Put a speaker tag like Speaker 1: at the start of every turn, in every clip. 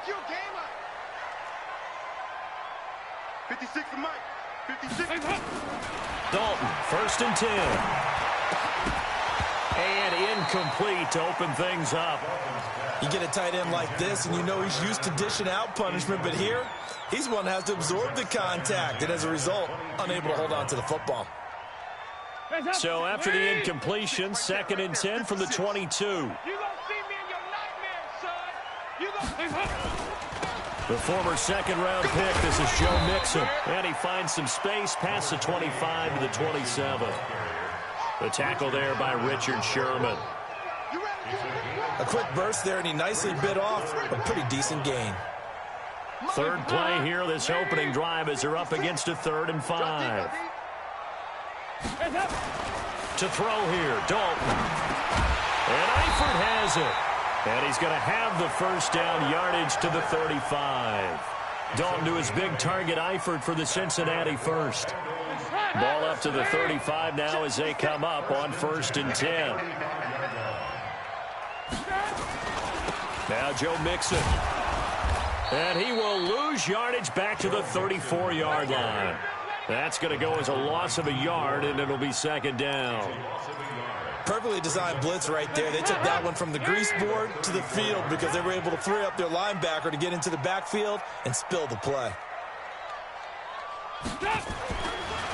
Speaker 1: you a gamer. 56 to Mike. 56.
Speaker 2: Dalton, 1st and 10. And incomplete to open things up.
Speaker 3: You get a tight end like this, and you know he's used to dishing out punishment, but here, he's one that has to absorb the contact, and as a result, unable to hold on to the football.
Speaker 2: So after the incompletion, 2nd and 10 from the 22.
Speaker 1: You gonna see me in your nightmares, son. You gonna...
Speaker 2: The former 2nd-round pick, this is Joe Mixon. And he finds some space past the 25 to the 27. The tackle there by Richard Sherman.
Speaker 3: A quick burst there, and he nicely bit off a pretty decent gain.
Speaker 2: 3rd play here, this opening drive, as they're up against a 3rd and 5. To throw here, Dalton. And Eifert has it. And he's going to have the 1st down, yardage to the 35. Dalton to his big target, Eifert, for the Cincinnati 1st. Ball up to the 35 now as they come up on 1st and 10. Now Joe Mixon. And he will lose yardage back to the 34-yard line. That's going to go as a loss of a yard, and it'll be 2nd down.
Speaker 3: Perfectly designed blitz right there. They took that one from the grease board to the field because they were able to free up their linebacker to get into the backfield and spill the play.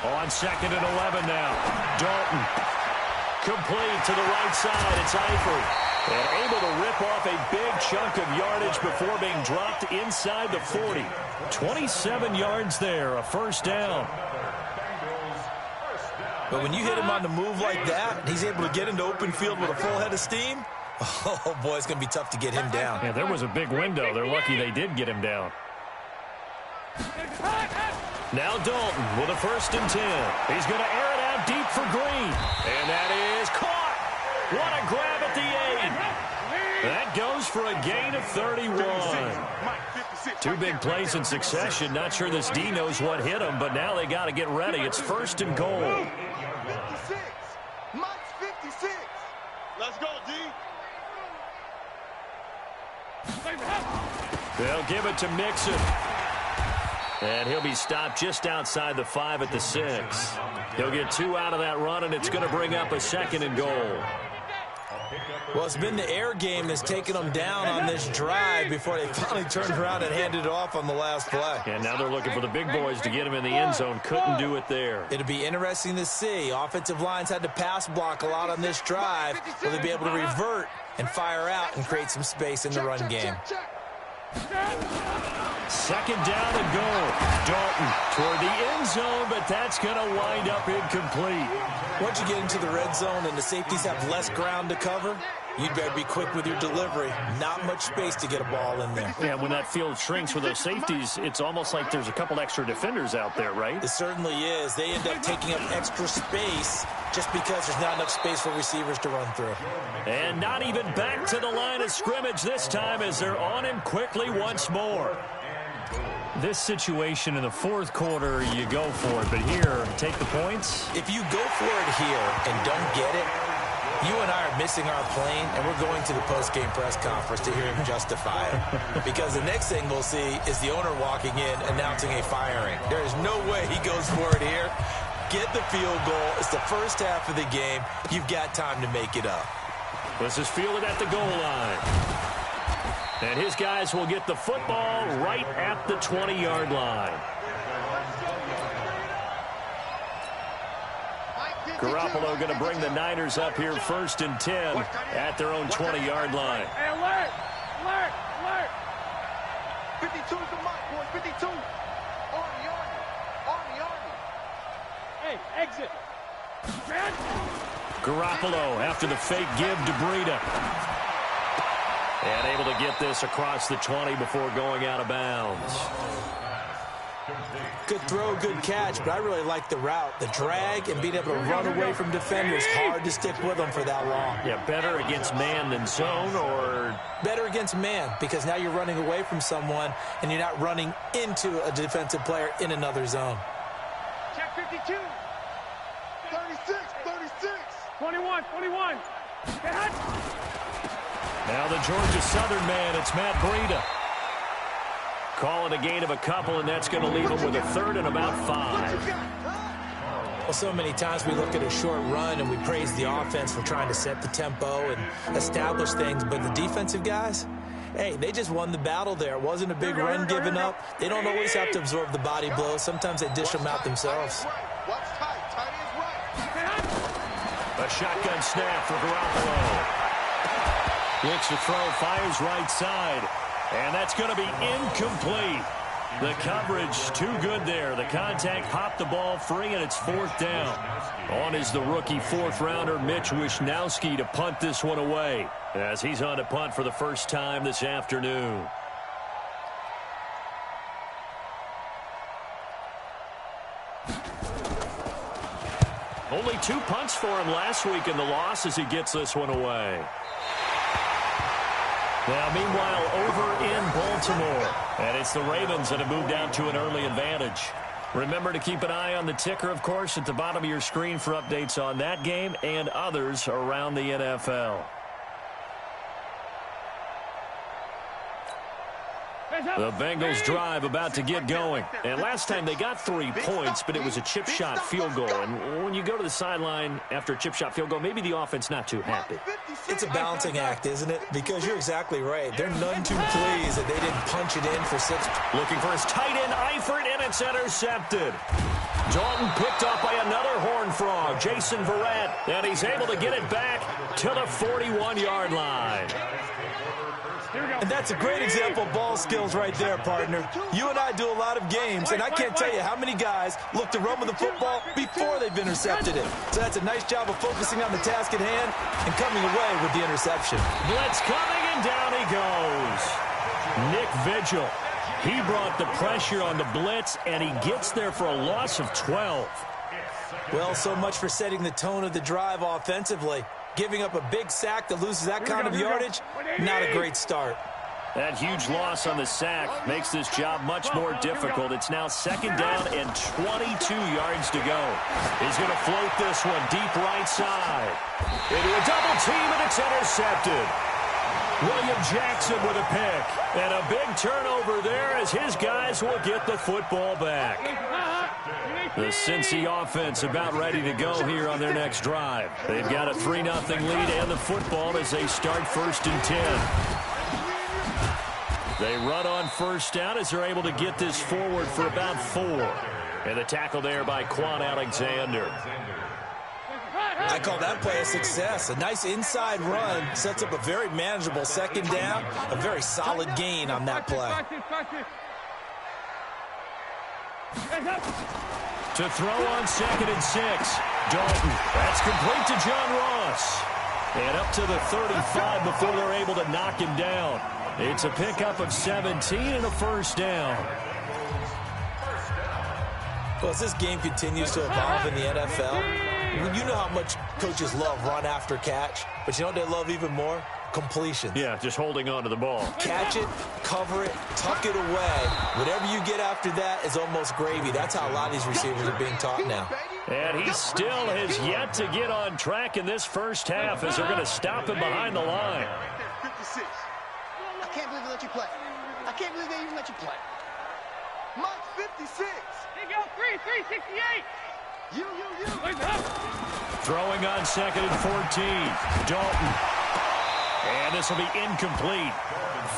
Speaker 2: On 2nd and 11 now. Dalton. Complete to the right side. It's Eifert. And able to rip off a big chunk of yardage before being dropped inside the 40. 27 yards there, a 1st down.
Speaker 3: But when you hit him on the move like that, he's able to get into open field with a full head of steam. Oh, boy, it's going to be tough to get him down.
Speaker 2: Yeah, there was a big window. They're lucky they did get him down. Now Dalton with a 1st and 10. He's going to air it out deep for Green. And that is caught. What a grab at the 8. That goes for a gain of 31. 2 big plays in succession. Not sure this D knows what hit him, but now they got to get ready. It's 1st and goal.
Speaker 1: 56. Mike's 56. Let's go, D.
Speaker 2: They'll give it to Mixon. And he'll be stopped just outside the 5 at the 6. He'll get 2 out of that run, and it's going to bring up a 2nd and goal.
Speaker 3: Well, it's been the air game that's taken them down on this drive before they finally turned around and handed it off on the last play.
Speaker 2: And now they're looking for the big boys to get him in the end zone. Couldn't do it there.
Speaker 3: It'll be interesting to see. Offensive lines had to pass block a lot on this drive. Will they be able to revert and fire out and create some space in the run game?
Speaker 2: 2nd down and goal. Dalton toward the end zone, but that's going to wind up incomplete.
Speaker 3: Once you get into the red zone and the safeties have less ground to cover, you'd better be quick with your delivery. Not much space to get a ball in there.
Speaker 2: Yeah, when that field shrinks with those safeties, it's almost like there's a couple extra defenders out there, right?
Speaker 3: It certainly is. They end up taking up extra space just because there's not enough space for receivers to run through.
Speaker 2: And not even back to the line of scrimmage this time as they're on him quickly once more. This situation in the 4th quarter, you go for it. But here, take the points.
Speaker 3: If you go for it here and don't get it, you and I are missing our plane, and we're going to the post-game press conference to hear him justify it. Because the next thing we'll see is the owner walking in announcing a firing. There is no way he goes for it here. Get the field goal. It's the first half of the game. You've got time to make it up.
Speaker 2: This is fielded at the goal line. And his guys will get the football right at the 20-yard line. Garoppolo going to bring the Niners up here 1st and 10 at their own 20-yard line.
Speaker 1: Hey, alert! Alert! Alert! 52 is the mark, boys. 52. Army. Hey, exit.
Speaker 2: Garoppolo after the fake give to Breida. And able to get this across the 20 before going out of bounds.
Speaker 3: Good throw, good catch, but I really like the route. The drag and being able to run away from defenders, hard to stick with them for that long.
Speaker 2: Yeah, better against man than zone, or?
Speaker 3: Better against man, because now you're running away from someone and you're not running into a defensive player in another zone.
Speaker 1: Check 52. 36. 21.
Speaker 2: Now the Georgia Southern man, it's Matt Breida. Call it a gain of a couple, and that's going to leave them with a third and about 5.
Speaker 3: Well, so many times we look at a short run and we praise the offense for trying to set the tempo and establish things, but the defensive guys, hey, they just won the battle there. It wasn't a big run given up. They don't always have to absorb the body blows. Sometimes they dish them out themselves.
Speaker 2: A shotgun snap for Garoppolo. Looks to throw, fires right side, and that's going to be incomplete. The coverage too good there. The contact popped the ball free, and it's 4th down. On is the rookie 4th-rounder Mitch Wishnowski to punt this one away, as he's on to punt for the first time this afternoon. Only 2 punts for him last week in the loss as he gets this one away. Now, meanwhile, over in Baltimore, and it's the Ravens that have moved out to an early advantage. Remember to keep an eye on the ticker, of course, at the bottom of your screen for updates on that game and others around the NFL. The Bengals drive about to get going. And last time they got 3 points, but it was a chip shot field goal. And when you go to the sideline after a chip shot field goal, maybe the offense not too happy.
Speaker 3: It's a balancing act, isn't it? Because you're exactly right. They're none too pleased that they didn't punch it in for 6.
Speaker 2: Looking for his tight end, Eifert, and it's intercepted. Dalton picked up by another Horned Frog, Jason Verrett, and he's able to get it back to the 41-yard line.
Speaker 3: And that's a great example of ball skills right there, partner. You and I do a lot of games, and I can't tell you how many guys look to run with the football before they've intercepted it. So that's a nice job of focusing on the task at hand and coming away with the interception.
Speaker 2: Blitz coming, and down he goes. Nick Vigil. He brought the pressure on the blitz, and he gets there for a loss of 12.
Speaker 3: Well, so much for setting the tone of the drive offensively. Giving up a big sack that loses that kind of yardage, not a great start.
Speaker 2: That huge loss on the sack makes this job much more difficult. It's now 2nd down and 22 yards to go. He's going to float this one deep right side. Into a double team, and it's intercepted. William Jackson with a pick. And a big turnover there as his guys will get the football back. The Cincy offense about ready to go here on their next drive. They've got a 3-0 lead and the football as they start 1st and 10. They run on 1st down as they're able to get this forward for about 4. And the tackle there by Quan Alexander.
Speaker 3: I call that play a success. A nice inside run sets up a very manageable 2nd down. A very solid gain on that play.
Speaker 2: To throw on 2nd and 6. Dalton. That's complete to John Ross. And up to the 35 before they're able to knock him down. It's a pickup of 17 and a 1st down.
Speaker 3: Well, as this game continues to evolve in the NFL, you know how much coaches love run after catch, but you know what they love even more? Completions.
Speaker 2: Yeah, just holding on to the ball.
Speaker 3: Catch it, cover it, tuck it away. Whatever you get after that is almost gravy. That's how a lot of these receivers are being taught now.
Speaker 2: And he still has yet to get on track in this first half as they're going to stop him behind the line.
Speaker 1: 56. I can't believe they let you play. I can't believe they even let you play. Mike 56.
Speaker 4: Here you go, 368.
Speaker 1: You.
Speaker 2: Throwing on 2nd and 14. Dalton. And this will be incomplete.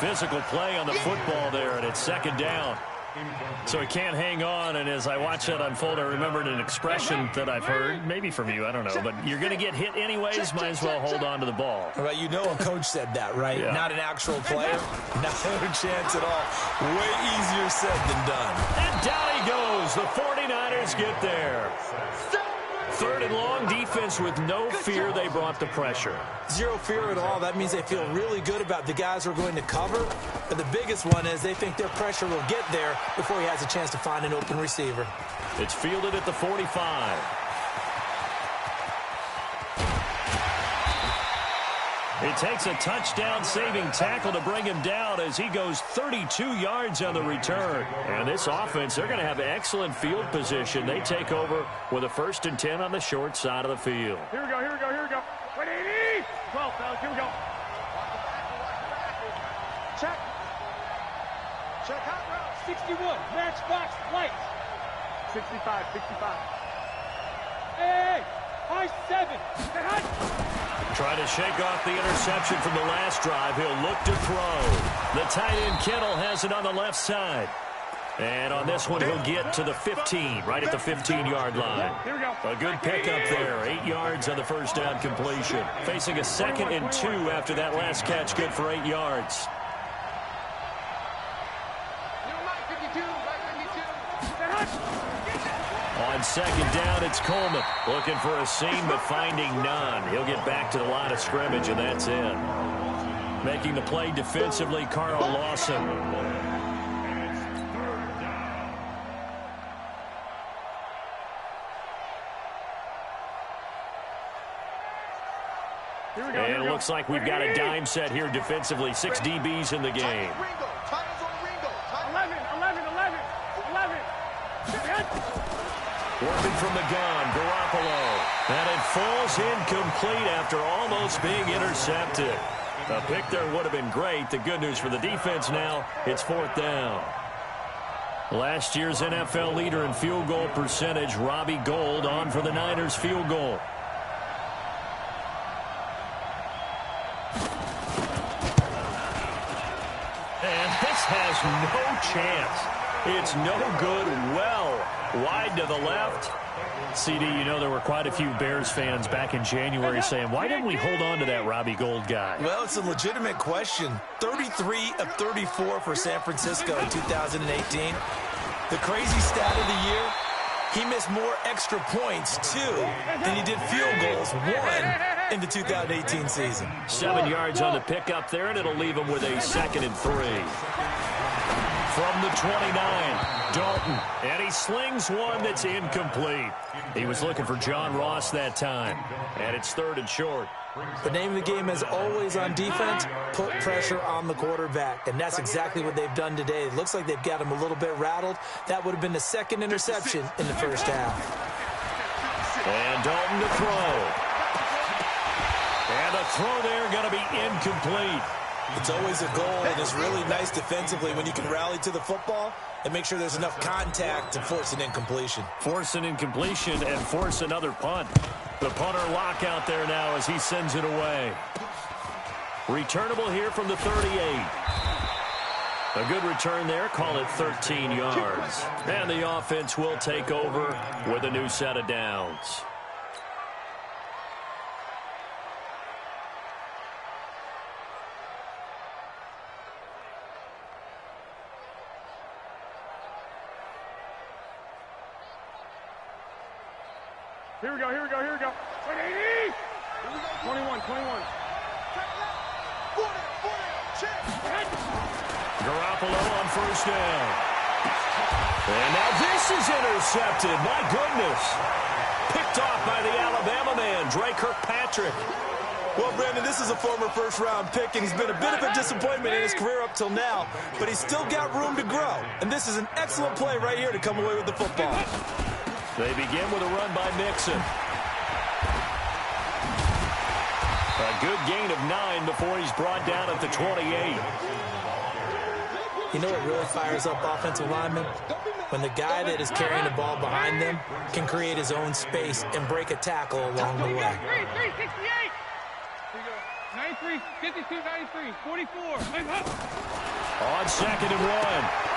Speaker 2: Physical play on the football there, and it's 2nd down. So he can't hang on, and as I watch that unfold, I remembered an expression that I've heard, maybe from you, I don't know, but you're going to get hit anyways, might as well hold on to the ball.
Speaker 3: Right, you know a coach said that, right?
Speaker 2: Yeah.
Speaker 3: Not an actual player. Not a chance at all. Way easier said than done.
Speaker 2: And down he goes. The 49ers get there. 3rd and long, defense with no fear. They brought the pressure.
Speaker 3: Zero fear at all. That means they feel really good about the guys who are going to cover. But the biggest one is they think their pressure will get there before he has a chance to find an open receiver.
Speaker 2: It's fielded at the 45. It takes a touchdown-saving tackle to bring him down as he goes 32 yards on the return. And this offense, they're going to have excellent field position. They take over with a 1st and 10 on the short side of the field.
Speaker 4: Here we go. 180. 12, fellas, here we go.
Speaker 1: Check. Check out route.
Speaker 4: 61, matchbox, lights.
Speaker 1: 65, 65.
Speaker 4: Hey, high 7.
Speaker 2: Trying to shake off the interception from the last drive. He'll look to throw. The tight end Kittle has it on the left side. And on this one, he'll get to the 15, right at the 15-yard line.
Speaker 4: Here we go.
Speaker 2: A good pickup there, 8 yards on the first down completion. Facing a 2nd and 2 after that last catch, good for 8 yards. On 2nd down, it's Coleman. Looking for a seam, but finding none. He'll get back to the line of scrimmage, and that's it. Making the play defensively, Carl Lawson. And it looks like we've got a dime set here defensively. 6 DBs in the game.
Speaker 4: 11, 11, 11, 11.
Speaker 2: Working from the gun, Garoppolo. And it falls incomplete after almost being intercepted. A pick there would have been great. The good news for the defense now, it's 4th down. Last year's NFL leader in field goal percentage, Robbie Gould, on for the Niners field goal. And this has no chance. It's no good. Well, wide to the left. CD, you know there were quite a few Bears fans back in January saying, why didn't we hold on to that Robbie Gould guy?
Speaker 3: Well, it's a legitimate question. 33 of 34 for San Francisco in 2018. The crazy stat of the year, he missed more extra points, 2, than he did field goals, 1, in the 2018 season.
Speaker 2: 7 yards on the pickup there, and it'll leave him with a 2nd and 3. From the 29, Dalton, and he slings one that's incomplete. He was looking for John Ross that time, and it's 3rd and short.
Speaker 3: The name of the game is always on defense, put pressure on the quarterback, and that's exactly what they've done today. It looks like they've got him a little bit rattled. That would have been the 2nd interception in the first half.
Speaker 2: And Dalton to throw. And the throw there going to be incomplete.
Speaker 3: It's always a goal, and it's really nice defensively when you can rally to the football and make sure there's enough contact to force an incompletion.
Speaker 2: Force an incompletion and force another punt. The punter lockout there now as he sends it away. Returnable here from the 38. A good return there. Call it 13 yards. And the offense will take over with a new set of downs.
Speaker 4: Here we go, here we go, here we go. 180! 21, 21.
Speaker 2: Garoppolo on first down. And now this is intercepted. My goodness. Picked off by the Alabama man, Dre Kirkpatrick.
Speaker 3: Well, Brandon, this is a former first-round pick, and he's been a bit of a disappointment in his career up till now, but he's still got room to grow. And this is an excellent play right here to come away with the football.
Speaker 2: They begin with a run by Mixon. A good gain of 9 before he's brought down at the 28.
Speaker 3: You know what really fires up offensive linemen? When the guy that is carrying the ball behind them can create his own space and break a tackle along the way.
Speaker 4: 93, 68. 93, 52, 93, 44.
Speaker 2: On 2nd and 1,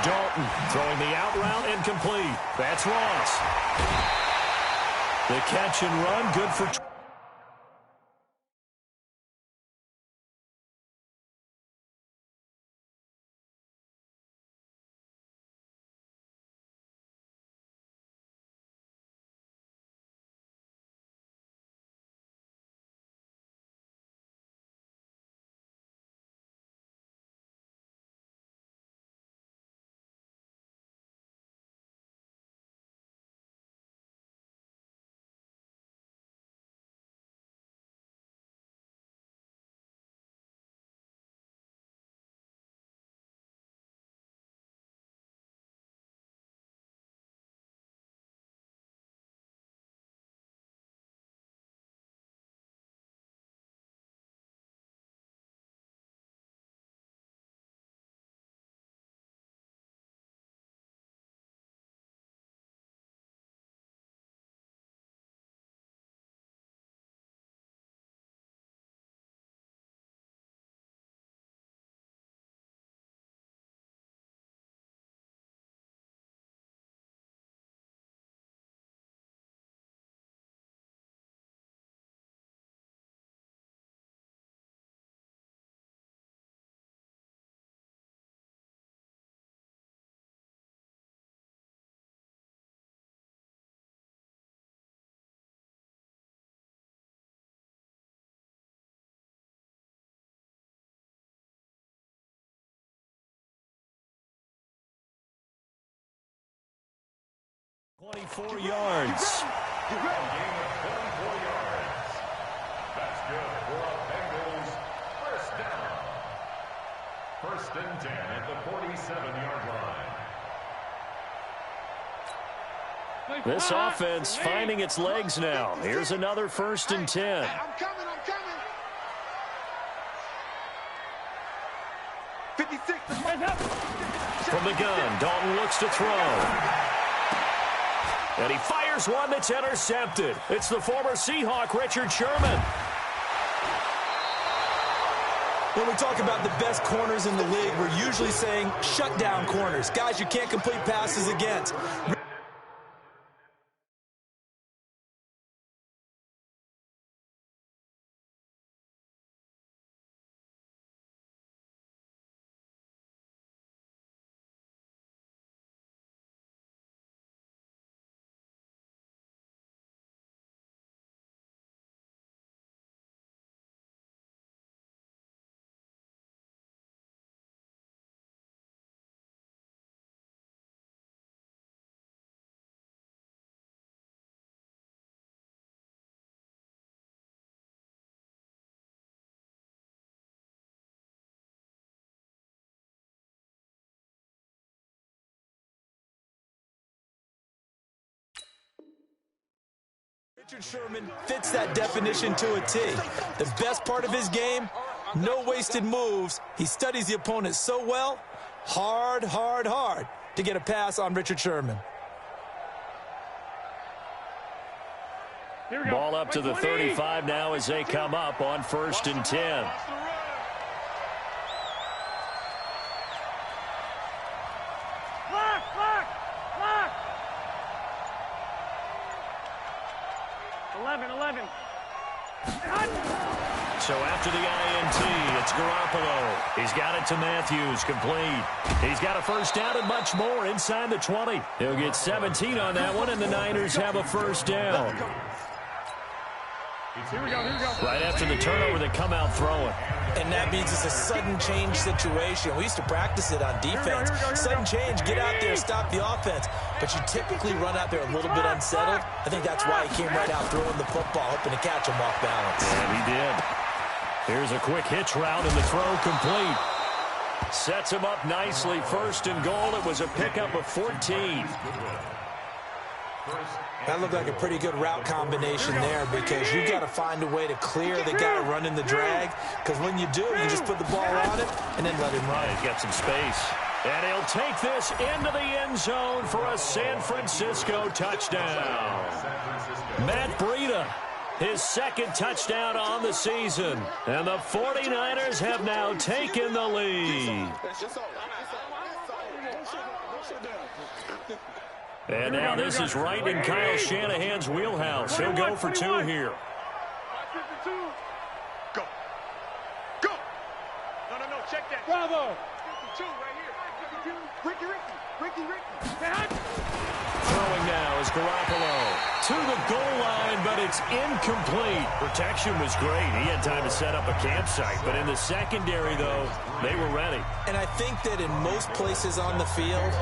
Speaker 2: Dalton throwing the out route incomplete. That's Ross. The catch and run, good for 24 yards.
Speaker 5: Gain of 24 yards. That's good for a Bengals first down. First and 10 at the 47-yard line.
Speaker 2: This offense finding its legs now. Here's another first and 10.
Speaker 1: I'm coming. 56.
Speaker 2: From the gun, Dalton looks to throw. And he fires one that's intercepted. It's the former Seahawk, Richard Sherman.
Speaker 3: When we talk about the best corners in the league, we're usually saying shut down corners. Guys you can't complete passes against. Richard Sherman fits that definition to a T. The best part of his game, no wasted moves. He studies the opponent so well, hard to get a pass on Richard Sherman.
Speaker 2: Ball up to the 35 now as they come up on first and 10. So after the INT, it's Garoppolo. He's got it to Matthews, complete. He's got a first down and much more inside the 20. He'll get 17 on that one, and the Niners have a first down.
Speaker 4: Here we go.
Speaker 2: Right after the turnover, they come out throwing.
Speaker 3: And that means it's a sudden change situation. We used to practice it on defense. Sudden change, get out there, stop the offense. But you typically run out there a little bit unsettled. I think that's why he came right out throwing the football, hoping to catch him off balance.
Speaker 2: And he did. Here's a quick hitch route, and the throw complete. Sets him up nicely. First and goal. It was a pickup of 14.
Speaker 3: That looked like a pretty good route combination there, because you've got to find a way to clear the guy running the drag, because when you do, you just put the ball on it and then let him run.
Speaker 2: He's got some space. And he'll take this into the end zone for a San Francisco touchdown. Matt Breida, his second touchdown on the season. And the 49ers have now taken the lead. And now this is right in Kyle Shanahan's wheelhouse. He'll go for two here.
Speaker 1: Go. No, check that.
Speaker 4: Bravo.
Speaker 1: 52 right here. Ricky.
Speaker 2: Throwing now is Garoppolo to the goal line, but it's incomplete. Protection was great. He had time to set up a campsite, but in the secondary, though, they were ready.
Speaker 3: And I think that in most places on the field,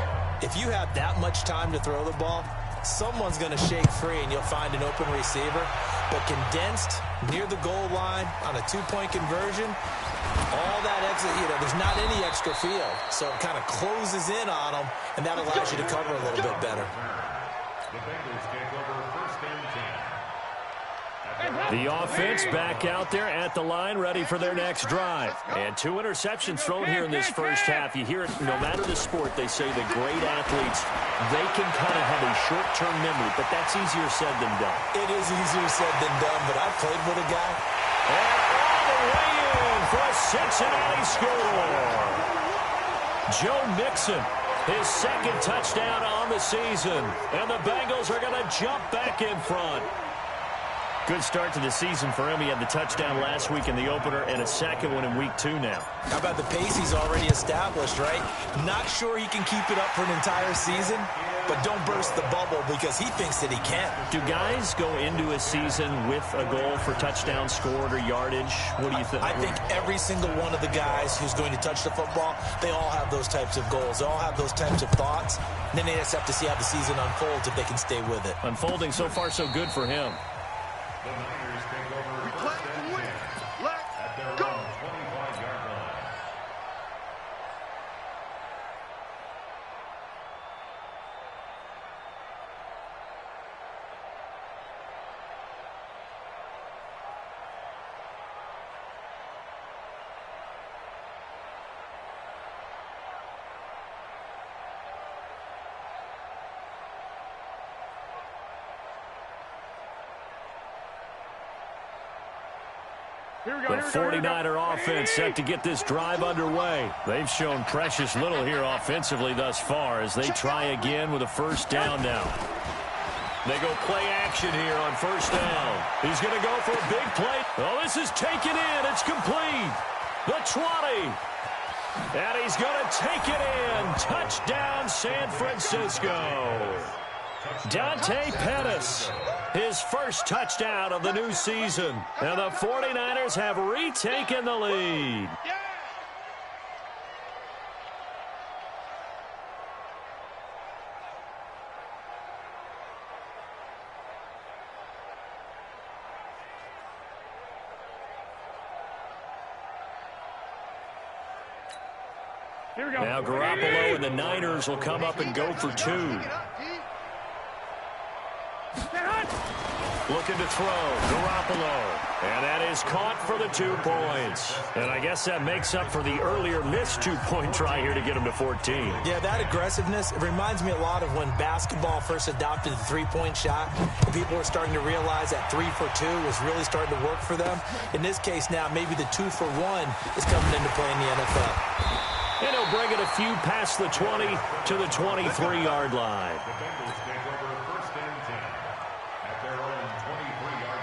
Speaker 3: if you have that much time to throw the ball, someone's going to shake free and you'll find an open receiver. But condensed near the goal line on a two-point conversion, all that exit, there's not any extra field. So it kind of closes in on them, and that allows you to cover a little bit better.
Speaker 5: The Bengals take over first and 10.
Speaker 2: The offense back out there at the line, ready for their next drive. And two interceptions thrown here in this first half. You hear it, no matter the sport, they say the great athletes, they can kind of have a short-term memory, but that's easier said than done.
Speaker 3: It is easier said than done, but I played with a guy.
Speaker 2: And all the way in for a Cincinnati score. Joe Mixon, his second touchdown on the season. And the Bengals are going to jump back in front. Good start to the season for him. He had the touchdown last week in the opener and a second one in week 2 now.
Speaker 3: How about the pace he's already established, right? Not sure he can keep it up for an entire season, but don't burst the bubble because he thinks that he can.
Speaker 2: Do guys go into a season with a goal for touchdown scored or yardage? What do you think?
Speaker 3: I think every single one of the guys who's going to touch the football, they all have those types of goals. They all have those types of thoughts. And then they just have to see how the season unfolds if they can stay with it.
Speaker 2: Unfolding so far so good for him.
Speaker 5: The Niners take over first and 10 at their own 25-yard line.
Speaker 2: The 49er offense set to get this drive underway. They've shown precious little here offensively thus far as they try again with a first down now. They go play action here on first down. He's going to go for a big play. Oh, this is taken in. It's complete. The 20. And he's going to take it in. Touchdown, San Francisco. Dante Pettis, his first touchdown of the new season. And the 49ers have retaken the lead. Now Garoppolo and the Niners will come up and go for two. Looking to throw, Garoppolo. And that is caught for the 2 points. And I guess that makes up for the earlier missed 2-point try here to get him to 14.
Speaker 3: Yeah, that aggressiveness, it reminds me a lot of when basketball first adopted the three-point shot. People were starting to realize that 3 for 2 was really starting to work for them. In this case now, maybe the 2 for 1 is coming into play in the NFL.
Speaker 2: And he'll bring it a few past the 20 to the 23-yard line.
Speaker 5: The Bengals take over first and 10 at their own 23-yard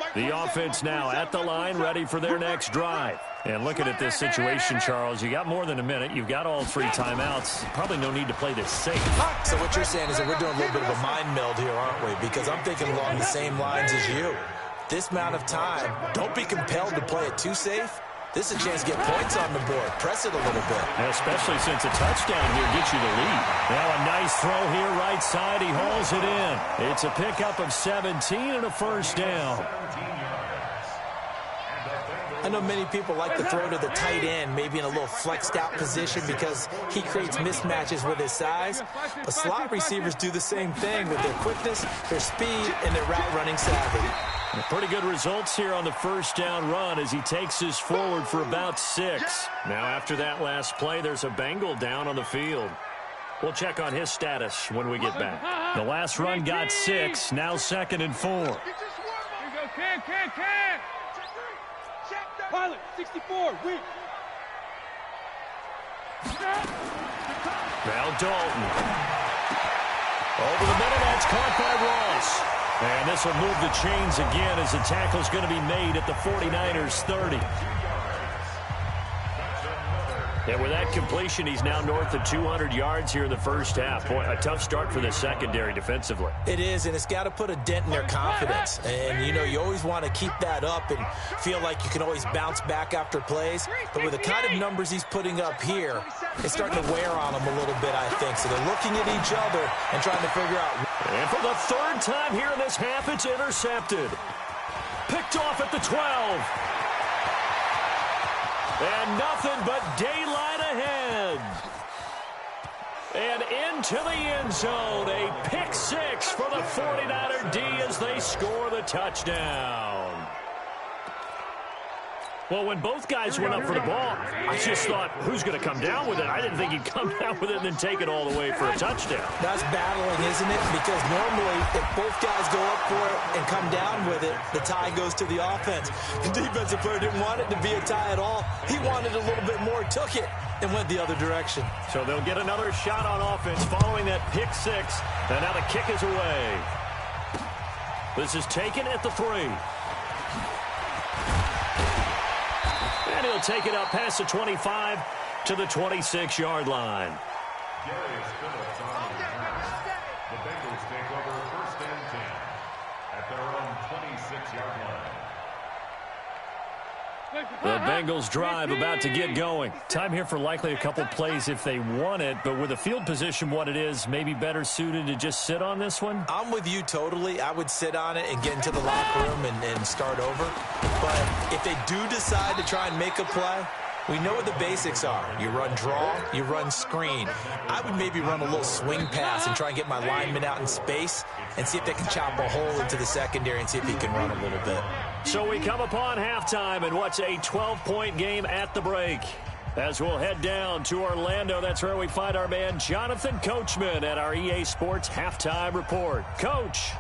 Speaker 5: line.
Speaker 2: The offense now at the line, ready for their next drive. And looking at this situation, Charles, you got more than a minute. You've got all 3 timeouts. Probably no need to play this safe.
Speaker 3: So what you're saying is that we're doing a little bit of a mind meld here, aren't we? Because I'm thinking along the same lines as you. This amount of time, don't be compelled to play it too safe. This is a chance to get points on the board. Press it a little bit.
Speaker 2: Especially since a touchdown here gets you the lead. Now a nice throw here right side. He hauls it in. It's a pickup of 17 and a first down.
Speaker 3: I know many people like to throw to the tight end, maybe in a little flexed out position because he creates mismatches with his size. But slot receivers do the same thing with their quickness, their speed, and their route running savvy.
Speaker 2: Pretty good results here on the first down run as he takes us forward for about 6. Now after that last play, there's a Bengal down on the field. We'll check on his status when we get back. The last run got 6, now 2nd and 4.
Speaker 4: Here you go, Ken. Pilot, 64, weak.
Speaker 2: Now Dalton. Over the middle, that's caught by Ross. And this will move the chains again as the tackle's going to be made at the 49ers 30. And with that completion, he's now north of 200 yards here in the first half. Boy, a tough start for the secondary defensively.
Speaker 3: It is, and it's got to put a dent in their confidence. And, you know, you always want to keep that up and feel like you can always bounce back after plays. But with the kind of numbers he's putting up here, it's starting to wear on them a little bit, I think. So they're looking at each other and trying to figure out.
Speaker 2: And for the 3rd time here in this half, it's intercepted. Picked off at the 12. And nothing but daylight ahead. And into the end zone. A pick 6 for the 49er D as they score the touchdown. Well, when both guys went up for the ball, I just thought, who's going to come down with it? I didn't think he'd come down with it and then take it all the way for a touchdown.
Speaker 3: That's battling, isn't it? Because normally, if both guys go up for it and come down with it, the tie goes to the offense. The defensive player didn't want it to be a tie at all. He wanted a little bit more, took it, and went the other direction.
Speaker 2: So they'll get another shot on offense following that pick 6. And now the kick is away. This is taken at the 3. And he'll take it up past the 25 to the 26-yard line.
Speaker 5: The Bengals take over 1st and 10 at their own 26-yard line.
Speaker 2: The Bengals drive about to get going. Time here for likely a couple plays if they want it, but with the field position what it is, maybe better suited to just sit on this one?
Speaker 3: I'm with you totally. I would sit on it and get into the locker room and start over. But if they do decide to try and make a play, we know what the basics are. You run draw, you run screen. I would maybe run a little swing pass and try and get my lineman out in space and see if they can chop a hole into the secondary and see if he can run a little bit.
Speaker 2: So we come upon halftime and what's a 12-point game at the break. As we'll head down to Orlando, that's where we find our man Jonathan Coachman at our EA Sports Halftime Report. Coach.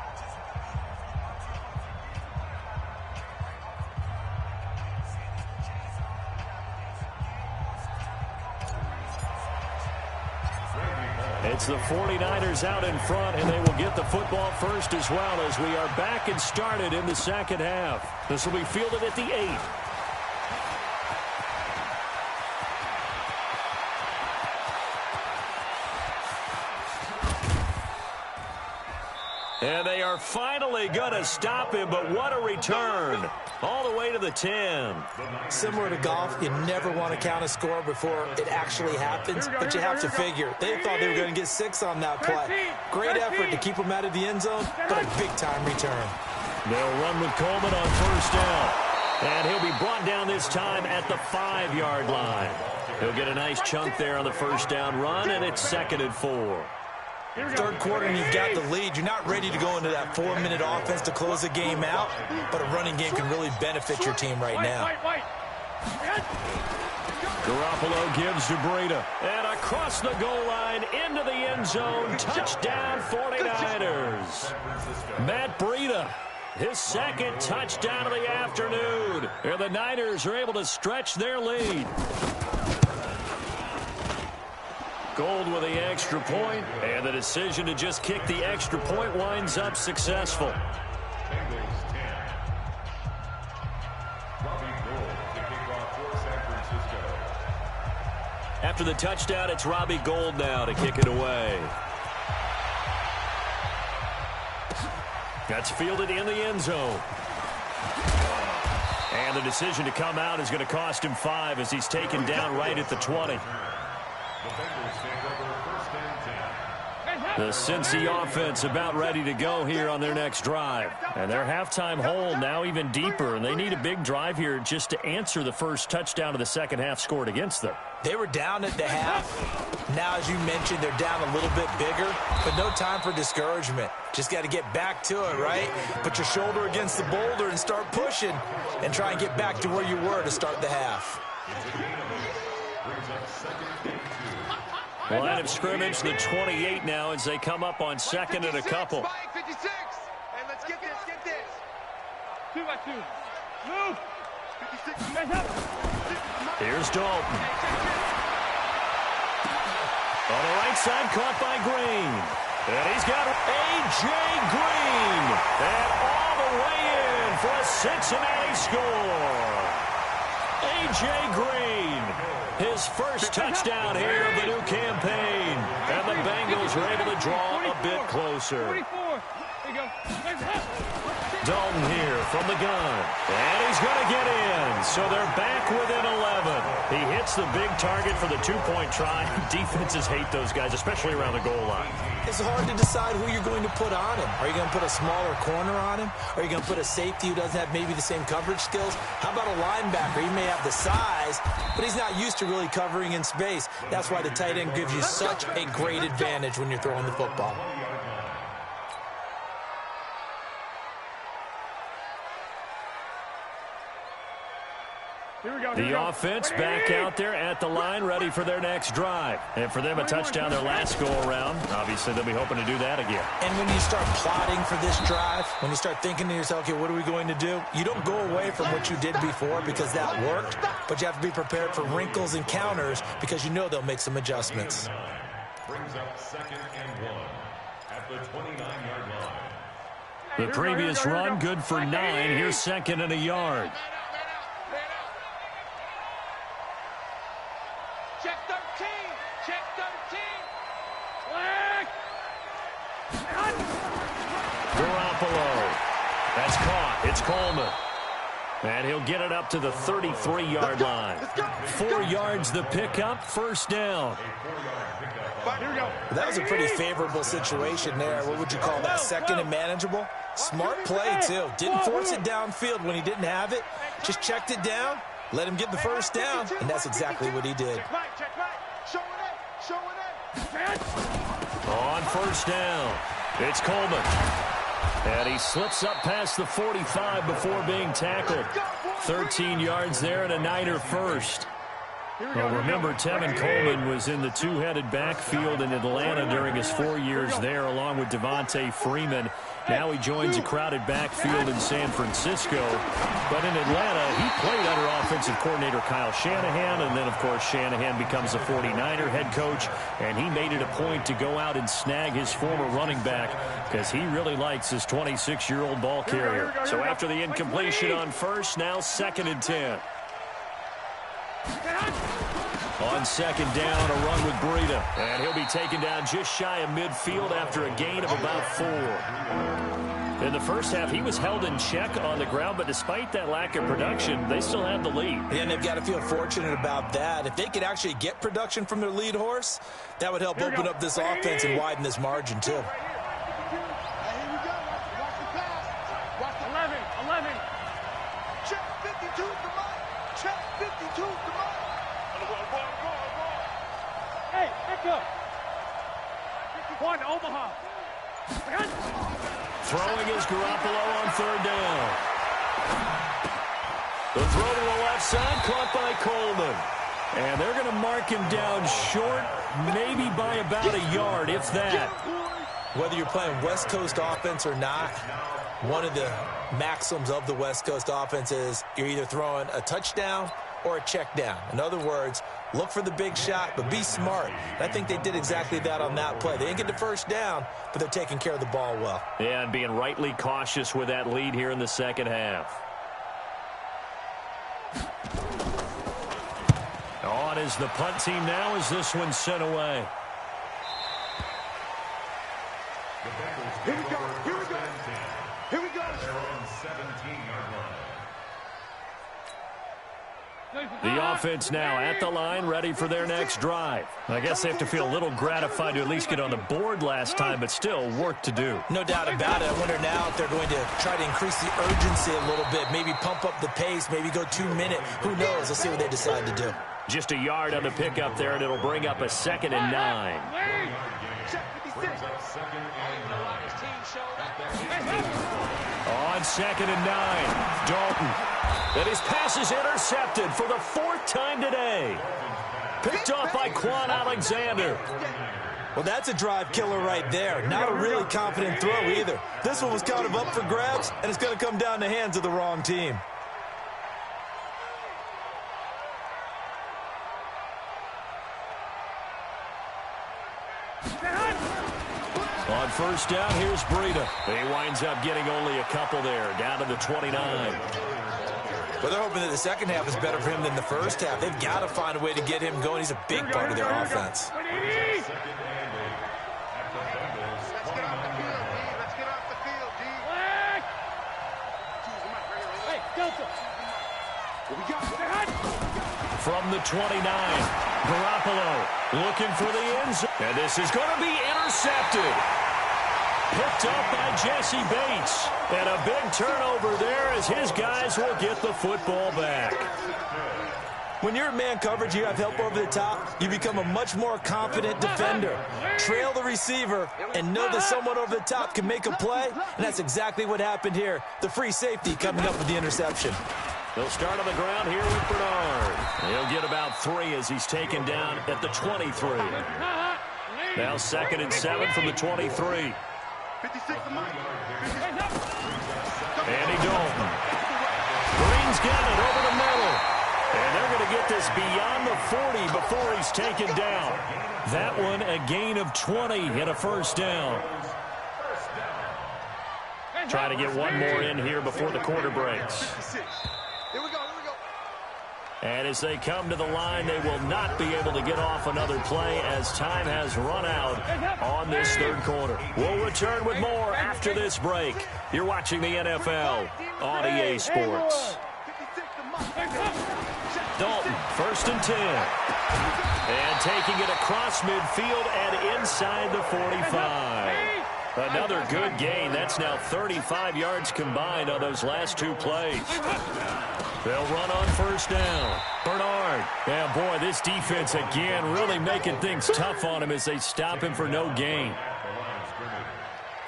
Speaker 2: It's the 49ers out in front, and they will get the football first as well as we are back and started in the second half. This will be fielded at the 8. And they are finally going to stop him, but what a return. All the way to the 10.
Speaker 3: Similar to golf, you never want to count a score before it actually happens, but you have to figure. They thought they were going to get 6 on that play. Great effort to keep them out of the end zone, but a big-time return.
Speaker 2: They'll run with Coleman on first down. And he'll be brought down this time at the 5-yard line. He'll get a nice chunk there on the first down run, and it's 2nd and 4.
Speaker 3: Third quarter and you've got the lead. You're not ready to go into that 4-minute offense to close the game out, but a running game can really benefit your team right now.
Speaker 2: Garoppolo gives to Breida. And across the goal line into the end zone. Touchdown 49ers. Matt Breida, his 2nd touchdown of the afternoon. And the Niners are able to stretch their lead. Gold with the extra point, and the decision to just kick the extra point winds up successful.
Speaker 5: Bengals 10. Robbie Gould to kick off for San Francisco.
Speaker 2: After the touchdown, it's Robbie Gould now to kick it away. That's fielded in the end zone. And the decision to come out is going to cost him 5 as he's taken down right at the 20.
Speaker 5: The Bengals take over 1st and 10.
Speaker 2: The Cincy offense about ready to go here on their next drive. And their halftime hole now even deeper, and they need a big drive here just to answer the first touchdown of the second half scored against them.
Speaker 3: They were down at the half. Now, as you mentioned, they're down a little bit bigger, but no time for discouragement. Just got to get back to it, right? Put your shoulder against the boulder and start pushing and try and get back to where you were to start the half.
Speaker 2: Line of scrimmage, the 28 now as they come up on 2nd and a couple.
Speaker 1: 56. And let's get this, get this.
Speaker 4: 2 by 2. Move.
Speaker 1: 56.
Speaker 2: Here's Dalton. On the right side, caught by Green. And he's got A.J. Green. And all the way in for a Cincinnati score. A.J. Green. His first touchdown here of the new campaign. And the Bengals are able to draw a bit closer.
Speaker 4: 44. There you go.
Speaker 2: Dalton here from the gun. And he's going to get in. So they're back within 11. He hits the big target for the 2-point try. Defenses hate those guys, especially around the goal line.
Speaker 3: It's hard to decide who you're going to put on him. Are you going to put a smaller corner on him? Are you going to put a safety who doesn't have maybe the same coverage skills? How about a linebacker? He may have the size, but he's not used to really covering in space. That's why the tight end gives you such a great advantage when you're throwing the football.
Speaker 2: The offense back out there at the line, ready for their next drive. And for them, a touchdown their last go-around. Obviously, they'll be hoping to do that again.
Speaker 3: And when you start plotting for this drive, when you start thinking to yourself, okay, what are we going to do? You don't go away from what you did before because that worked, but you have to be prepared for wrinkles and counters because you know they'll make some adjustments.
Speaker 5: Brings up 2nd and 1 at the 29-yard line.
Speaker 2: The previous run, good for 9. Here's 2nd and a yard.
Speaker 1: Check 13. Check 13.
Speaker 2: Garoppolo. That's caught. It's Coleman. And he'll get it up to the 33-yard line. 4 yards the pickup, first down.
Speaker 3: That was a pretty favorable situation there. What would you call that? Second and manageable? Smart play, too. Didn't force it downfield when he didn't have it. Just checked it down, let him get the first down, and that's exactly what he did.
Speaker 2: On first down, it's Coleman. And he slips up past the 45 before being tackled. 13 yards there and a Niner first. Well, remember, Tevin Coleman was in the two-headed backfield in Atlanta during his 4 years there, along with Devontae Freeman. Now he joins a crowded backfield in San Francisco. But in Atlanta, he played under offensive coordinator Kyle Shanahan, and then, of course, Shanahan becomes a 49er head coach, and he made it a point to go out and snag his former running back because he really likes his 26-year-old ball carrier. So after the incompletion on first, now 2nd and 10. On second down, a run with Breida. And he'll be taken down just shy of midfield after a gain of about 4. In the first half, he was held in check on the ground, but despite that lack of production, they still have the lead.
Speaker 3: And they've got to feel fortunate about that. If they could actually get production from their lead horse, that would help open up this offense and widen this margin, too.
Speaker 4: 11.
Speaker 1: Check 52 the mark. Check 52 the mark.
Speaker 4: Hey, back up. 1, Omaha.
Speaker 2: Throwing is Garoppolo on third down. The throw to the left side, caught by Coleman. And they're going to mark him down short, maybe by about a yard, if that.
Speaker 3: Whether you're playing West Coast offense or not, one of the maxims of the West Coast offense is you're either throwing a touchdown or a check down. In other words, look for the big shot, but be smart. And I think they did exactly that on that play. They didn't get the first down, but they're taking care of the ball well.
Speaker 2: Yeah, and being rightly cautious with that lead here in the second half. On is the punt team now as this one's sent away.
Speaker 1: Here we go. Here we go. Here we go.
Speaker 2: The offense now at the line, ready for their next drive. I guess they have to feel a little gratified to at least get on the board last time, but still work to do.
Speaker 3: No doubt about it. I wonder now if they're going to try to increase the urgency a little bit, maybe pump up the pace, maybe go 2 minute. Who knows? Let's see what they decide to do.
Speaker 2: Just a yard on the pickup there, and it'll bring up a 2nd and 9. On 2nd and 9, Dalton. And his pass is intercepted for the 4th time today. Picked off by Quan Alexander.
Speaker 3: Well, that's a drive killer right there. Not a really confident throw either. This one was kind of up for grabs, and it's going to come down in the hands of the wrong team.
Speaker 2: On first down, here's Breida. He winds up getting only a couple there, down to the 29.
Speaker 3: Well, they're hoping that the second half is better for him than the first half. They've got to find a way to get him going. He's a big part of their offense.
Speaker 1: Let's get off the field, D. Let's get off the field, D.
Speaker 4: Hey, Delta.
Speaker 1: Here we go.
Speaker 2: From the 29, Garoppolo looking for the end zone. And this is going to be intercepted. Picked up by Jesse Bates. And a big turnover there as his guys will get the football back.
Speaker 3: When you're in man coverage, you have help over the top, you become a much more confident defender. Trail the receiver and know that someone over the top can make a play, and that's exactly what happened here. The free safety coming up with the interception.
Speaker 2: They'll start on the ground here with Bernard. He'll get about 3 as he's taken down at the 23. Now 2nd and 7 from the 23.
Speaker 1: 56 the mark.
Speaker 2: Andy Dalton. Green's got it over the middle. And they're going to get this beyond the 40 before he's taken down. That one a gain of 20 and a first down. Trying to get one more in here before the quarter breaks.
Speaker 1: Here we go. Here we go.
Speaker 2: And as they come to the line, they will not be able to get off another play as time has run out on this third quarter. We'll return with more after this break. You're watching the NFL on EA Sports. Dalton, 1st and 10. And taking it across midfield and inside the 45. Another good gain. That's now 35 yards combined on those last 2 plays. They'll run on 1st down. Bernard. Yeah, boy, this defense again really making things tough on him as they stop him for no gain.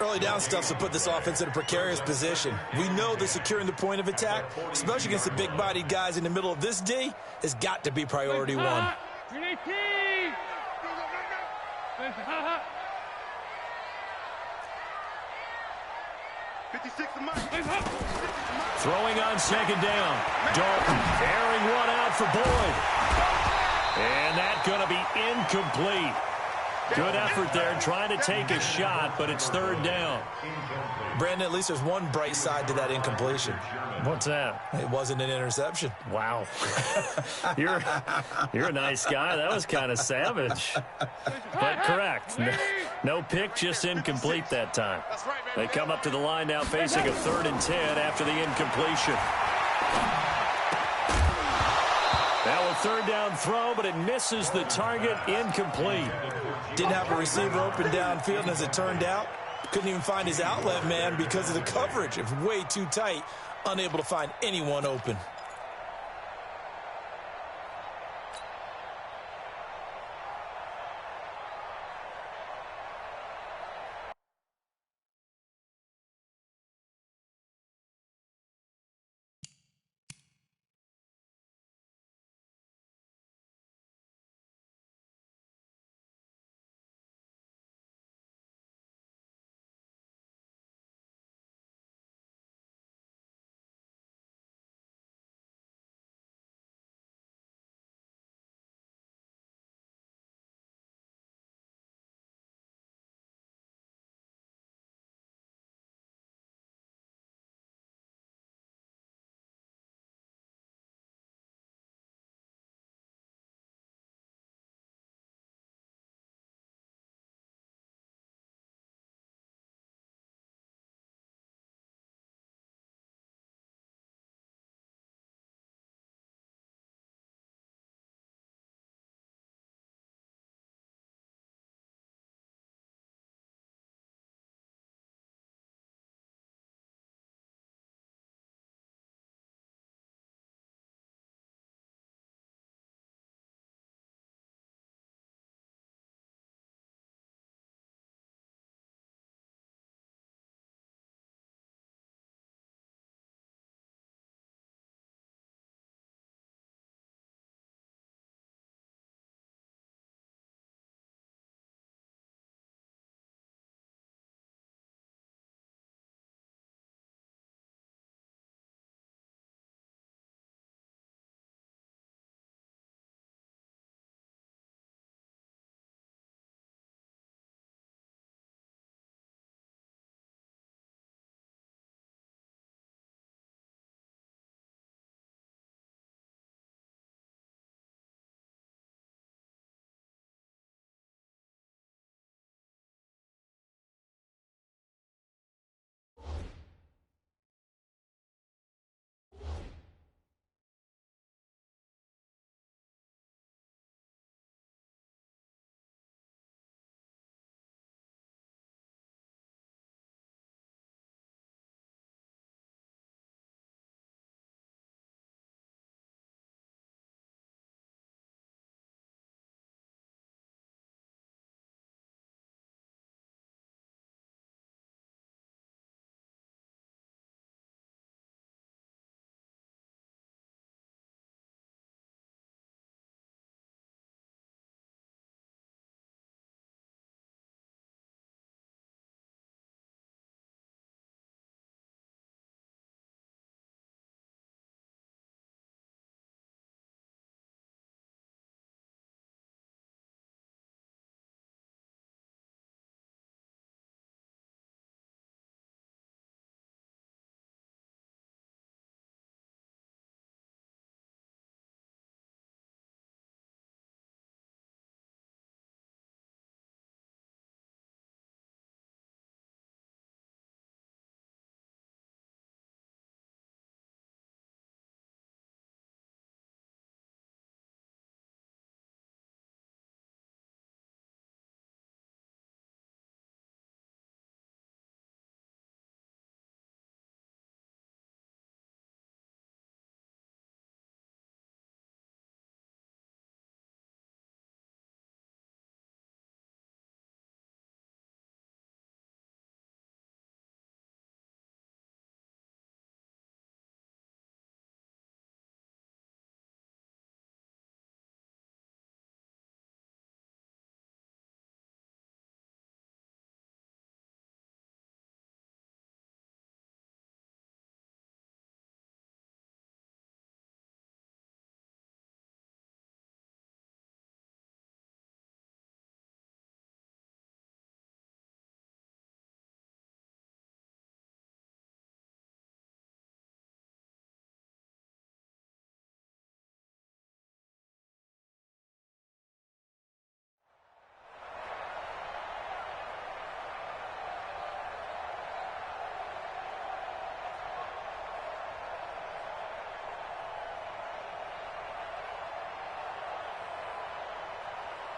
Speaker 3: Early down stuff's to put this offense in a precarious position. We know that securing the point of attack, especially against the big-bodied guys in the middle of this D, has got to be priority one.
Speaker 2: Throwing on 2nd down. Dalton airing one out for Boyd. And that's going to be incomplete. Good effort there trying to take a shot, but it's 3rd down.
Speaker 3: Brandon, at least there's one bright side to that incompletion.
Speaker 2: What's that?
Speaker 3: It wasn't an interception.
Speaker 2: Wow. You're a nice guy. That was kind of savage. But correct. No pick, just incomplete that time. They come up to the line now facing a 3rd and 10 after the incompletion. Now a 3rd down throw, but it misses the target, incomplete.
Speaker 3: Didn't have a receiver open downfield, and as it turned out, couldn't even find his outlet man because of the coverage. It was way too tight, unable to find anyone open.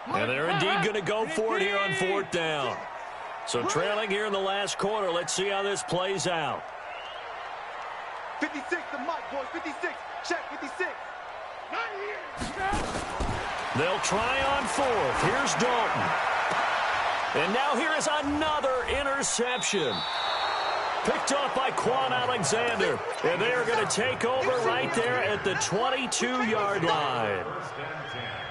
Speaker 2: And they're indeed going to go for it here on 4th down. So trailing here in the last quarter. Let's see how this plays out.
Speaker 1: 56, the mic, boys. 56. Check, 56.
Speaker 2: They'll try on 4th. Here's Dalton. And now here is another interception. Picked off by Quan Alexander. And they are going to take over right there at the 22-yard line.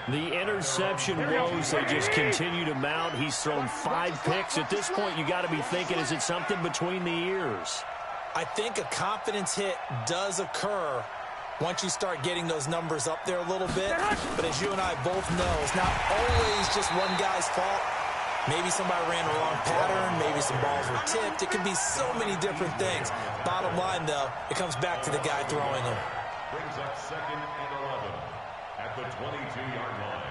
Speaker 2: The interception woes, they just continue to mount. He's thrown 5 picks. At this point, you got to be thinking, is it something between the ears?
Speaker 3: I think a confidence hit does occur once you start getting those numbers up there a little bit. But as you and I both know, it's not always just one guy's fault. Maybe somebody ran a wrong pattern. Maybe some balls were tipped. It can be so many different things. Bottom line, though, it comes back to the guy throwing them.
Speaker 5: Brings up 2nd and 11 at the 22-yard line.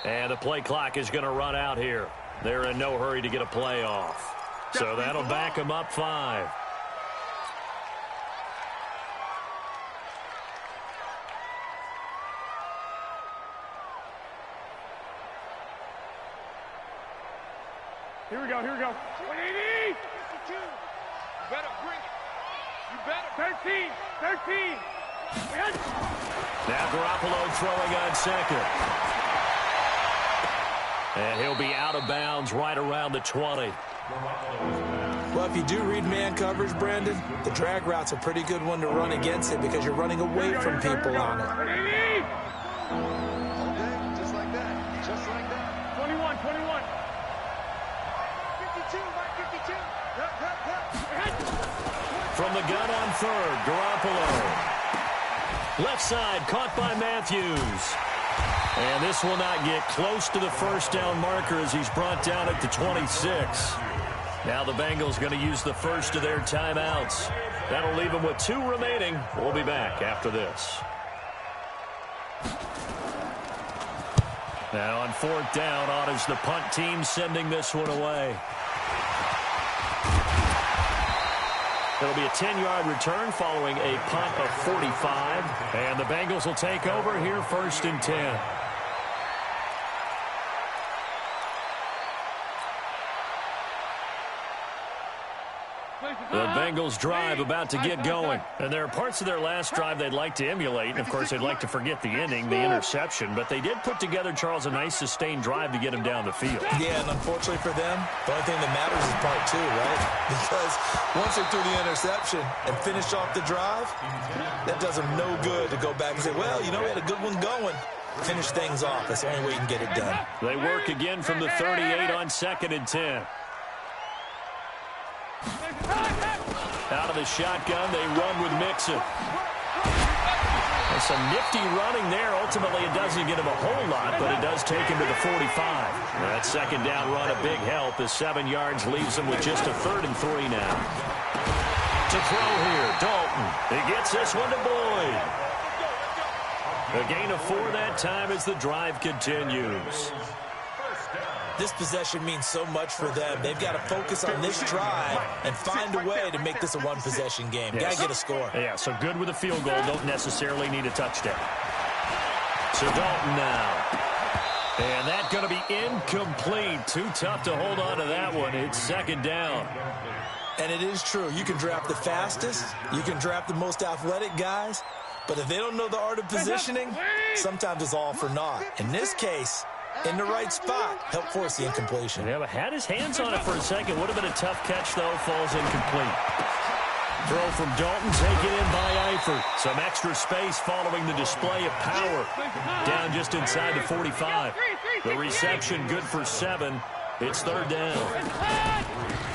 Speaker 2: And the play clock is going to run out here. They're in no hurry to get a play off. So that'll back them up 5.
Speaker 4: Here we go, here we go. 180!
Speaker 1: 52. You better bring it. You better.
Speaker 4: 13!
Speaker 2: Now Garoppolo throwing on 2nd. And he'll be out of bounds right around the 20.
Speaker 3: Well, if you do read man coverage, Brandon, the drag route's a pretty good one to run against it because you're running away from people on it.
Speaker 1: Okay, just like that. Just like that.
Speaker 4: 21.
Speaker 1: 52, right, 52.
Speaker 2: From the gun on 3rd, Garoppolo. Left side, caught by Matthews. And this will not get close to the 1st down marker as he's brought down at the 26. Now the Bengals going to use the first of their timeouts. That'll leave them with 2 remaining. We'll be back after this. Now on 4th down, on is the punt team sending this one away. It'll be a 10-yard return following a punt of 45. And the Bengals will take over here 1st and 10. The Bengals drive about to get going. And there are parts of their last drive they'd like to emulate. And, of course, they'd like to forget the ending, the interception. But they did put together, Charles, a nice sustained drive to get him down the field.
Speaker 3: Yeah, and unfortunately for them, the only thing that matters is part 2, right? Because once they threw the interception and finished off the drive, that does them no good to go back and say, well, you know, we had a good one going. Finish things off. That's the only way you can get it done.
Speaker 2: They work again from the 38 on 2nd and 10. Out of the shotgun, they run with Mixon. There's some nifty running there. Ultimately, it doesn't get him a whole lot, but it does take him to the 45. That 2nd down run, a big help as 7 yards leaves him with just a 3rd and 3 now. To throw here, Dalton. He gets this one to Boyd. A gain of 4 that time as the drive continues.
Speaker 3: This possession means so much for them. They've got to focus on this drive and find a way to make this a one-possession game.
Speaker 2: Yes.
Speaker 3: Got to get a score.
Speaker 2: Yeah, so good with a field goal. Don't necessarily need a touchdown. So Dalton now. And that's going to be incomplete. Too tough to hold on to that one. It's 2nd down.
Speaker 3: And it is true. You can draft the fastest. You can draft the most athletic guys. But if they don't know the art of positioning, sometimes it's all for naught. In this case, in the right spot, help force the incompletion.
Speaker 2: Yeah, but had his hands on it for a second. Would have been a tough catch, though. Falls incomplete. Throw from Dalton, taken in by Eifert. Some extra space following the display of power. Down just inside the 45. The reception good for 7. It's 3rd down.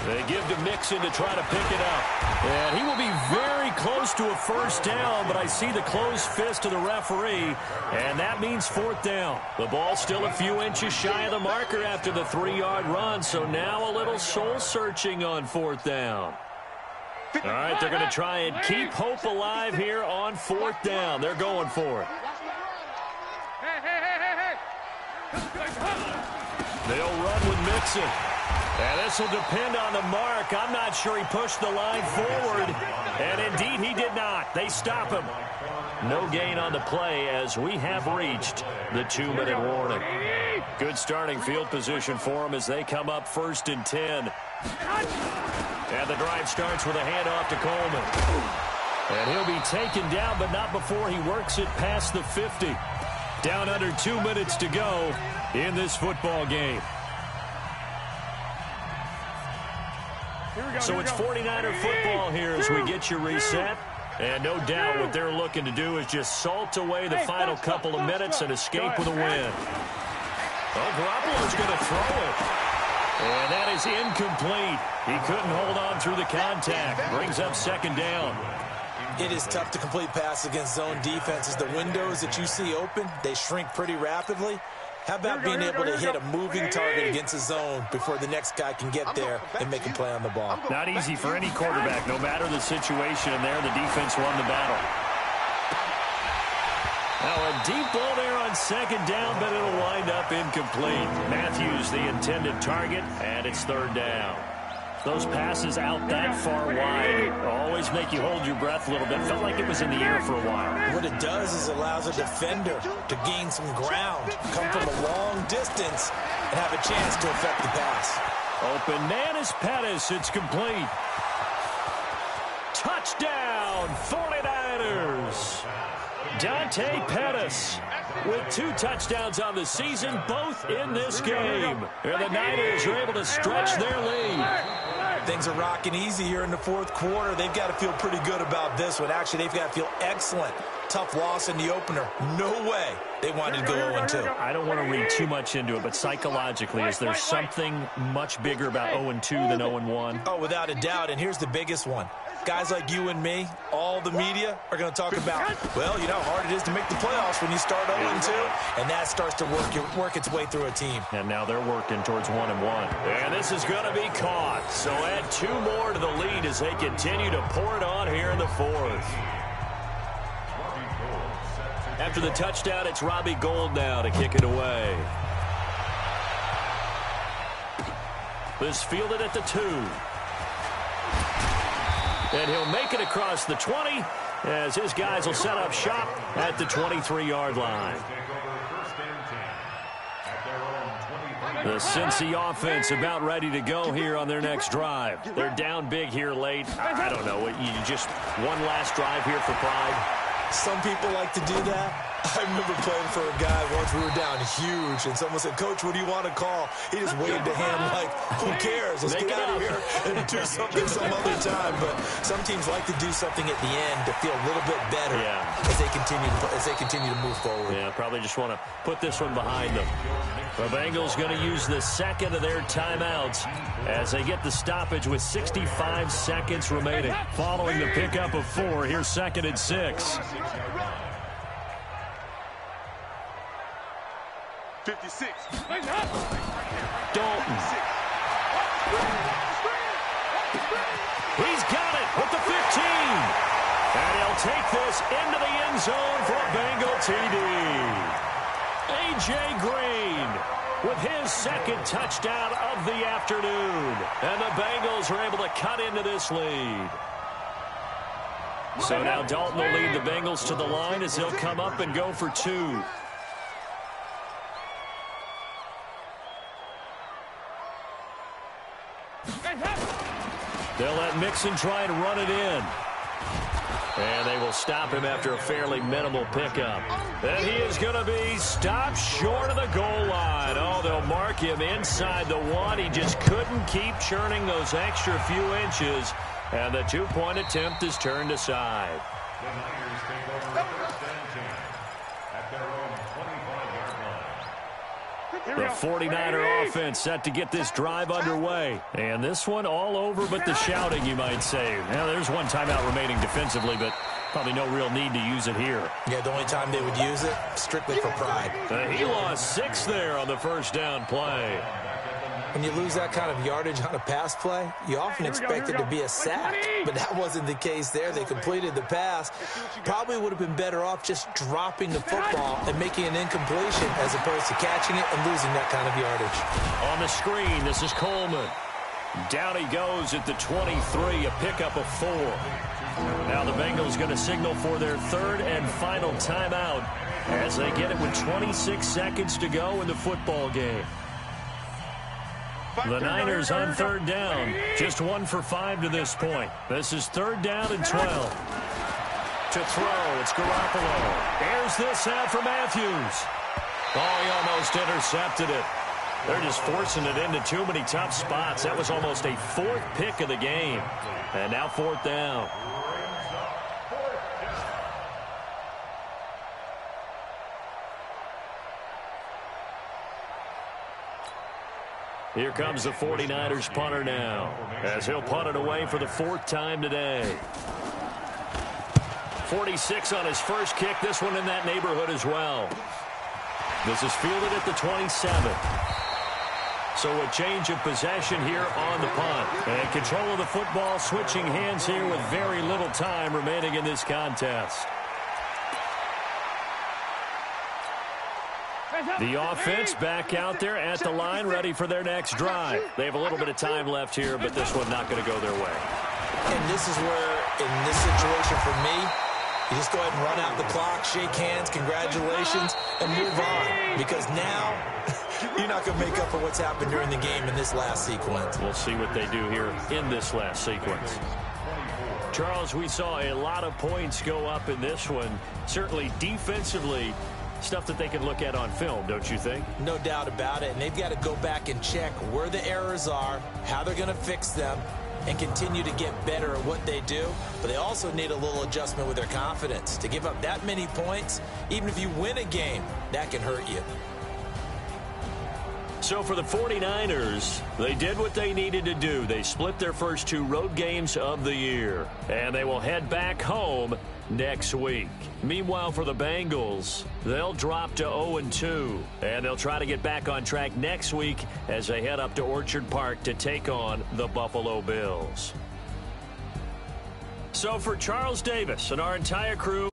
Speaker 2: They give to Mixon to try to pick it up. And he will be very close to a first down, but I see the closed fist of the referee, and that means fourth down. The ball's still a few inches shy of the marker after the 3-yard run, so now a little soul-searching on fourth down. All right, they're going to try and keep hope alive here on fourth down. They're going for it. They'll run with Mixon. And this will depend on the mark. I'm not sure he pushed the line forward. And indeed, he did not. They stop him. No gain on the play as we have reached the 2-minute warning. Good starting field position for them as they come up 1st and 10. And the drive starts with a handoff to Coleman. And he'll be taken down, but not before he works it past the 50. Down under 2 minutes to go in this football game. So it's 49er football here as we get you reset. And no doubt what they're looking to do is just salt away the final couple of minutes and escape with a win. Well, Garoppolo's going to throw it. And that is incomplete. He couldn't hold on through the contact. Brings up 2nd down.
Speaker 3: It is tough to complete passes against zone defenses. The windows that you see open, they shrink pretty rapidly. How about being able to hit a moving target against a zone before the next guy can get there and make a play on the ball?
Speaker 2: Not easy for any quarterback, no matter the situation. And there, the defense won the battle. Now a deep ball there on 2nd down, but it'll wind up incomplete. Matthews, the intended target, and it's 3rd down. Those passes out that far wide always make you hold your breath a little bit. Felt like it was in the air for a while.
Speaker 3: What it does is it allows a defender to gain some ground, come from a long distance, and have a chance to affect the pass.
Speaker 2: Open man is Pettis. It's complete. Touchdown, 49ers. Dante Pettis with 2 touchdowns on the season, both in this game. And the Niners are able to stretch their lead.
Speaker 3: Things are rocking easy here in the 4th quarter. They've got to feel pretty good about this one. Actually, they've got to feel excellent. Tough loss in the opener. No way they wanted to go 0-2.
Speaker 2: I don't want to read too much into it, but psychologically, is there something much bigger about 0-2 than 0-1?
Speaker 3: Oh, without a doubt, and here's the biggest one. Guys like you and me, all the media, are going to talk about, well, you know how hard it is to make the playoffs when you start 0-2, and that starts to work its way through a team.
Speaker 2: And now they're working towards 1-1. And this is going to be caught. So add 2 more to the lead as they continue to pour it on here in the 4th. After the touchdown, it's Robbie Gould now to kick it away. This fielded at the 2. And he'll make it across the 20 as his guys will set up shop at the 23-yard line. The Cincy offense about ready to go here on their next drive. They're down big here late. I don't know. You just one last drive here for pride.
Speaker 3: Some people like to do that. I remember playing for a guy once. We were down huge, and someone said, "Coach, what do you want to call?" He just waved a hand like, who cares? Let's get out of here and do something some other time. But some teams like to do something at the end to feel a little bit better as they continue to move forward.
Speaker 2: Yeah, probably just want to put this one behind them. The Bengals going to use the 2nd of their timeouts as they get the stoppage with 65 seconds remaining. Following the pickup of 4, here's 2nd and 6.
Speaker 1: 56.
Speaker 2: Dalton. He's got it with the 15. And he'll take this into the end zone for a Bengal TD. A.J. Green with his 2nd touchdown of the afternoon. And the Bengals are able to cut into this lead. So now Dalton will lead the Bengals to the line as they'll come up and go for 2. They'll let Mixon try and run it in. And they will stop him after a fairly minimal pickup. And he is going to be stopped short of the goal line. Oh, they'll mark him inside the 1. He just couldn't keep churning those extra few inches. And the 2-point attempt is turned aside.
Speaker 5: The Niners take over 1st and 10 at their own 25-yard line.
Speaker 2: The 49er offense set to get this drive underway. And this one all over but the shouting, you might say. Now, there's one timeout remaining defensively, but probably no real need to use it here.
Speaker 3: Yeah, the only time they would use it, strictly for pride.
Speaker 2: He lost 6 there on the first down play.
Speaker 3: When you lose that kind of yardage on a pass play, you often expect it to be a sack. But that wasn't the case there. They completed the pass. Probably would have been better off just dropping the football and making an incompletion as opposed to catching it and losing that kind of yardage.
Speaker 2: On the screen, this is Coleman. Down he goes at the 23, a pickup of 4. Now the Bengals going to signal for their third and final timeout as they get it with 26 seconds to go in the football game. The Niners on third down, just 1 for 5 to this point. This is 3rd down and 12. To throw, it's Garoppolo. Here's this out for Matthews. Oh, he almost intercepted it. They're just forcing it into too many tough spots. That was almost a 4th pick of the game. And now 4th down. Here comes the 49ers punter now, as he'll punt it away for the 4th time today. 46 on his first kick, this one in that neighborhood as well. This is fielded at the 27. So a change of possession here on the punt. And control of the football switching hands here with very little time remaining in this contest. The offense back out there at the line, ready for their next drive. They have a little bit of time left here, but this one not going to go their way.
Speaker 3: And this is where, in this situation for me, you just go ahead and run out the clock, shake hands, congratulations, and move on. Because now, you're not going to make up for what's happened during the game in this last sequence.
Speaker 2: We'll see what they do here in this last sequence. Charles, we saw a lot of points go up in this one. Certainly defensively, stuff that they can look at on film, don't you think?
Speaker 3: No doubt about it. And they've got to go back and check where the errors are, how they're going to fix them, and continue to get better at what they do. But they also need a little adjustment with their confidence. To give up that many points, even if you win a game, that can hurt you.
Speaker 2: So for the 49ers, they did what they needed to do. They split their first 2 road games of the year, and they will head back home next week. Meanwhile, for the Bengals, they'll drop to 0-2, and they'll try to get back on track next week as they head up to Orchard Park to take on the Buffalo Bills. So for Charles Davis and our entire crew,